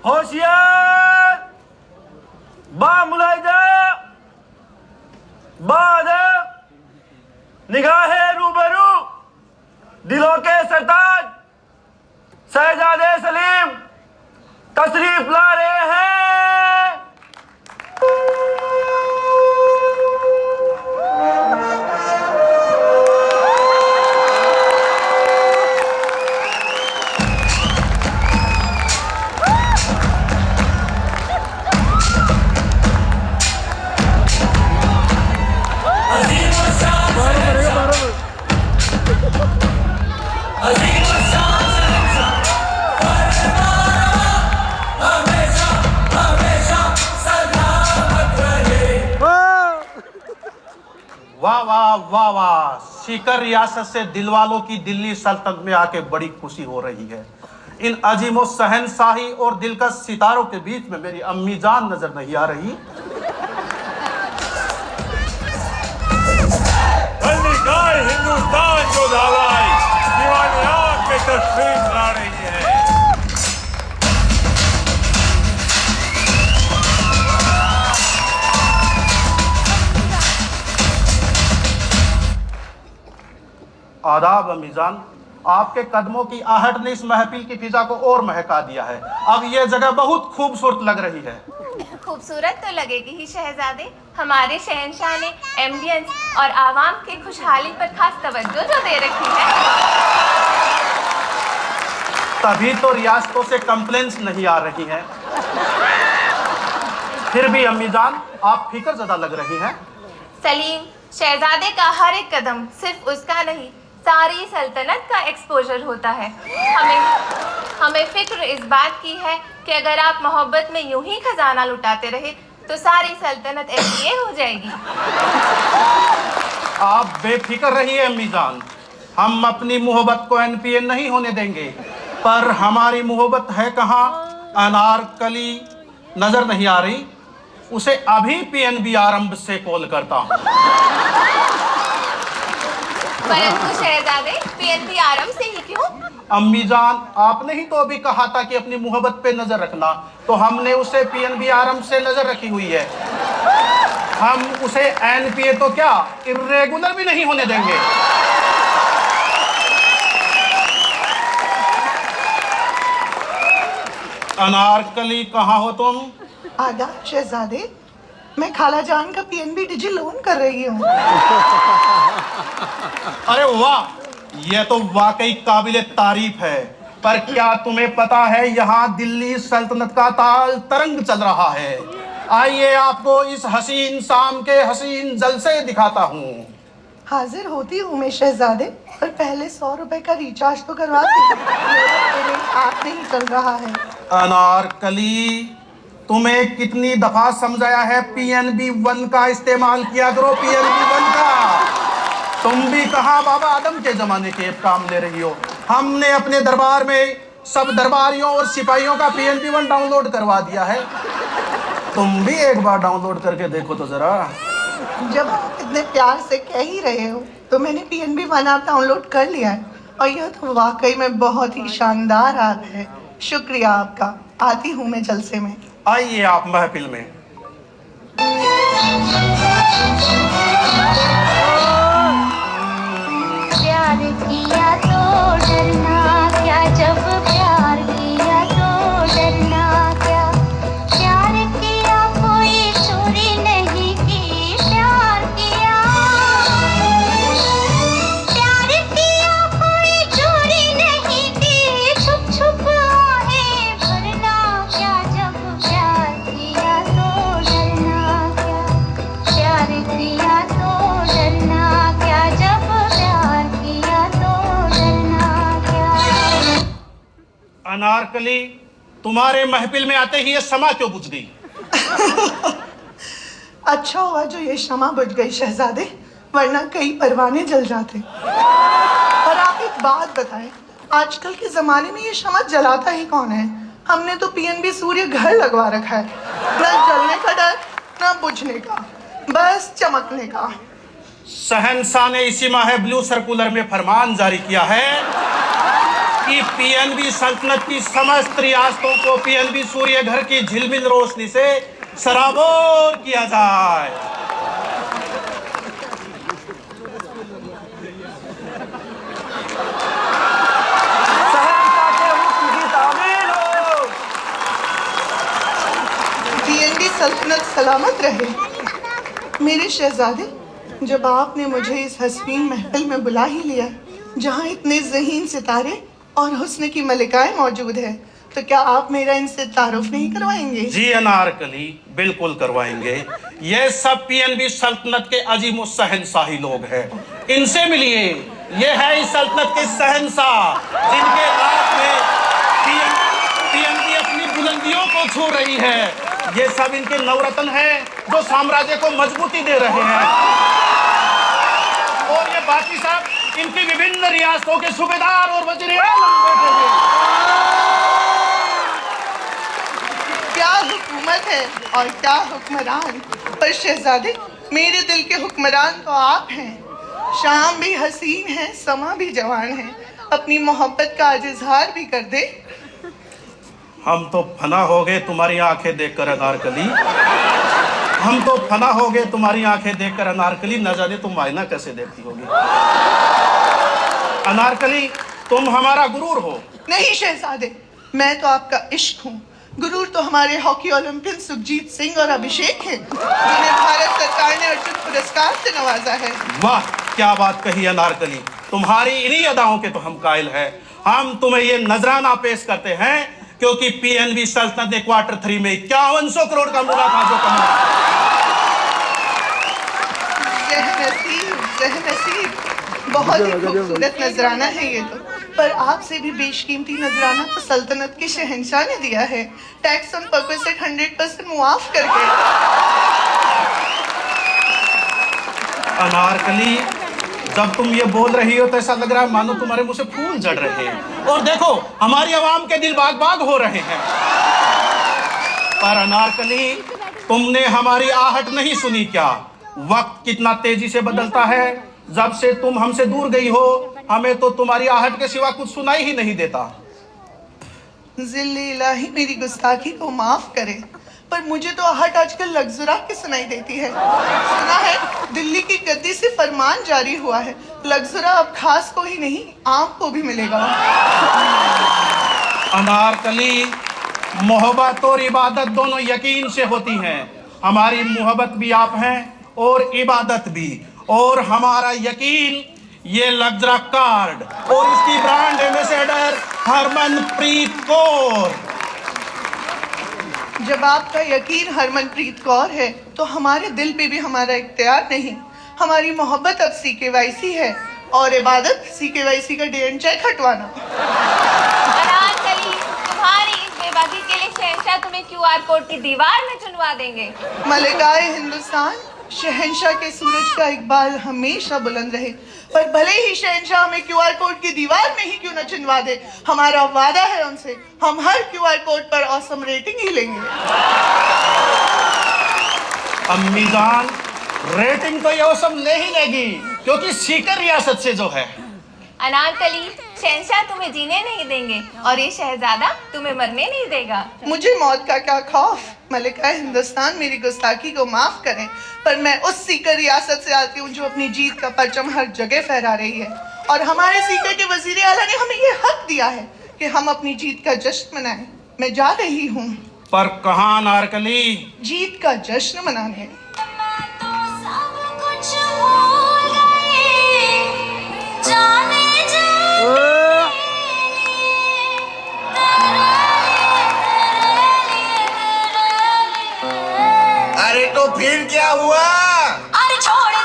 होशियार, बामुलाइजा, बाअदब, निगाहे रूबरू, दिलों के सरताज शहजादे सलीम तशरीफ ला रहे हैं। वाह वाह वाह वाह, सीकर रियासत से दिलवालों की दिल्ली सल्तनत में आके बड़ी खुशी हो रही है। इन अजीमो शहनशाही और दिलकश सितारों के बीच में मेरी अम्मी जान नजर नहीं आ रही। हिंदुस्तान जो धालाई दीवानी आंख में तशरीफ ला रही है। आदाब अमीजान, आपके कदमों की आहट ने इस महफिल की फिजा को और महका दिया है। अब ये जगह बहुत खूबसूरत लग रही है। खूबसूरत तो लगेगी ही शहजादे, हमारे शहंशाह ने एम्बियंस और आवाम की खुशहाली पर खास तवज्जो जो दे रखी है। तभी तो रियासतों से कंप्लेंट्स नहीं आ रही हैं। फिर भी अम्मीजान, आप फिक्र ज़्यादा लग रही हैं। सलीम, शहजादे का हर एक कदम सिर्फ उसका नहीं, सारी सल्तनत का एक्सपोजर होता है। हमें फिक्र इस बात की है कि अगर आप मोहब्बत में यूं ही खजाना लुटाते रहे तो सारी सल्तनत एनपीए हो जाएगी। आप बेफिक्र रहिए अम्मीजान, हम अपनी मोहब्बत को एनपीए नहीं होने देंगे। पर हमारी मोहब्बत है कहाँ? अनारकली नजर नहीं आ रही? उसे अभी पीएनबी आरंभ से कॉल करता हूँ। परंतु शहजादे, पीएनबी आरंभ से ही क्यों? अम्मी जान, आपने ही तो अभी कहा था कि अपनी मोहब्बत पे नजर रखना, तो हमने उसे पीएनबी आरंभ से नजर रखी हुई है। हम उसे एनपीए तो क्या, इर्रेगुलर भी नहीं होने देंगे। अनारकली, कहाँ हो तुम? आदाब शहजादे, मैं खाला जान का पीएनबी डिजी लोन कर रही हूँ। अरे वाह, यह तो वाकई काबिले तारीफ है। पर क्या तुम्हें पता है यहाँ दिल्ली सल्तनत का ताल तरंग चल रहा है। आइए आपको इस हसीन शाम के हसीन जलसे दिखाता हूँ। हाजिर होती हूँ मैं शहजादे, पर पहले 100 रुपए का रिचार्ज तो करवाती। मेरा पेमेंट ऐप नहीं चल रहा है। अनारकली, तुम्हें कितनी दफा समझाया है पीएनबी 1 का इस्तेमाल किया करो, पीएनबी 1 का। तुम भी कहाँ बाबा आदम के जमाने के काम ले रही हो। हमने अपने दरबार में सब दरबारियों और सिपाहियों का पीएनबी 1 डाउनलोड करवा दिया है। तुम भी एक बार डाउनलोड करके देखो तो जरा। जब आप इतने प्यार से कह ही रहे हो तो मैंने पीएनबी 1 ऐप डाउनलोड कर लिया है, और यह तो वाकई में बहुत ही शानदार ऐप है। शुक्रिया आपका। आती हूँ मैं जलसे में। आइए आप महफिल में। प्यार किया तो डरना क्या, जब प्यार किया तो डरना क्या। प्यार किया कोई चोरी नहीं की, प्यार किया कोई चोरी नहीं की। छुप छुप आहे भरना क्या, जब प्यार किया तो डरना क्या। प्यार किया तो डरना क्या, जब प्यार किया तो डरना क्या। अनारकली, तुम्हारे महफिल में आते ही ये शमा क्यों बुझ गई? अच्छा हुआ जो ये शमा बुझ गई शहजादे, वरना कई परवाने जल जाते। पर आप एक बात बताएं, आजकल के जमाने में ये शमा जलाता ही कौन है? हमने तो पीएनबी सूर्य घर लगवा रखा है। न जलने का डर, न बुझने का, बस चमकने का। शहंशाह ने इसी माह ब्लू सर्कुलर में फरमान जारी किया है कि पीएनबी सल्तनत की समस्त रियासतों को पीएनबी सूर्य घर की झिलमिल रोशनी से सराबोर किया जाए। शहंशाह के हुक्म की तामील हो। पीएनबी सल्तनत सलामत रहे। मेरे शहजादे, जब आपने मुझे इस हसीन महफिल में बुला ही लिया, जहाँ इतने ज़हीन सितारे और हुस्न की मलिकाएं मौजूद है, तो क्या आप मेरा इनसे तारुफ नहीं करवाएंगे? जी अनारकली, बिल्कुल करवाएंगे। ये सब पीएनबी सल्तनत के अजीम शहंशाही लोग हैं। इनसे मिलिए। ये है इस सल्तनत के शहंशाह, जिनके राज में पीएनबी अपनी बुलंदियों को छू रही है। ये सब इनके नवरत्न हैं, जो साम्राज्य को मजबूती दे रहे हैं। और ये बाकी सब इनकी विभिन्न रियासतों के सूबेदार और वज़ीर आज़म बैठे हैं। क्या हुकूमत है और क्या हुक्मरान। पर शहजादे, मेरे दिल के हुक्मरान तो आप हैं। शाम भी हसीन है, समा भी जवान है। अपनी मोहब्बत का आज इजहार भी कर दे। हम तो फना हो गए तुम्हारी आंखें देखकर अनारकली। हम तो फना हो गए तुम्हारी आंखें देखकर अनारकली। न जाने तुम आईना कैसे देखती होगी। अनारकली, तुम हमारा गुरूर हो। नहीं शहजादे, मैं तो आपका इश्क हूँ। गुरूर तो हमारे हॉकी ओलंपियन सुखजीत सिंह और अभिषेक हैं, जिन्हें भारत सरकार ने अर्जुन पुरस्कार से नवाजा है। वाह, क्या बात कही अनारकली। तुम्हारी इन्हीं अदाओं के तो हम कायल हैं। हम तुम्हें ये नजराना पेश करते हैं क्योंकि पीएनबी सल्तनत ने क्वार्टर 3 में 5100 करोड़ का मुनाफा जो कमाया। ज़हनसीब, बहुत ही खूबसूरत नजराना है ये तो। पर आपसे भी बेशकीमती नजराना तो सल्तनत के शहंशाह ने दिया है, टैक्स ऑन परक्विजिट 100% मुआफ करके। अनारकली, जब तुम ये बोल रही हो तो ऐसा लग रहा है मानो तुम्हारे मुंह से फूल झड़ रहे हैं। और देखो, हमारी आवाम के दिल बाग बाग हो रहे हैं। पर अनारकली, तुमने हमारी आहट नहीं सुनी क्या? वक्त कितना तेजी से बदलता है। जब से तुम हमसे दूर गई हो, हमें तो तुम्हारी आहट के सिवा कुछ सुनाई ही नहीं देता। ज़िल्ले इलाही मेरी गुस्ताखी को माफ करे, पर मुझे तो आहट आजकल लग्जरा की सुनाई देती है। सुना है दिल्ली की गद्दी से फरमान जारी हुआ है, लग्जरा अब खास को ही नहीं, आम को भी मिलेगा। अनारकली, मोहब्बत और इबादत दोनों यकीन से होती हैं। हमारी मोहब्बत भी आप हैं और इबादत भी। और हमारा यकीन ये लग्जरा कार्ड और इसकी ब्रांड एम्बेसडर हरमनप्रीत कौर। जब आपका यकीन हरमनप्रीत कौर है, तो हमारे दिल पे भी हमारा इख्तियार नहीं। हमारी मोहब्बत अब CKYC है और इबादत CKYC का DN चेक हटवाना। अनारकली, तुम्हारी इस बेबाकी के लिए शहंशाह तुम्हें QR कोड की दीवार में चुनवा देंगे। मलिकाए हिंदुस्तान, शहंशाह के सूरज का इकबाल हमेशा बुलंद रहे। पर भले ही शहंशाह हमें QR कोड की दीवार में ही क्यों न चुनवा दे, हमारा वादा है उनसे, हम हर QR कोड पर ऑसम रेटिंग ही लेंगे। अम्मी जान, रेटिंग तो ये औसम ले ही लेगी, क्योंकि सीकर रियासत से जो है। अनारकली, शहंशाह तुम्हें जीने नहीं देंगे और ये शहजादा तुम्हें मरने नहीं देगा। मुझे मौत का क्या खौफ। मलिका हिंदुस्तान, मेरी गुस्ताखी को माफ करें, पर मैं उस सीकर रियासत से आती हूँ जो अपनी जीत का परचम हर जगह फहरा रही है। और हमारे सीकर के वजीर आला ने हमें ये हक दिया है कि हम अपनी जीत का जश्न मनाएं। मैं जा रही हूँ। पर कहाँ अनारकली? जीत का जश्न मनाने। अरे तो फिर क्या हुआ? अरे छोड़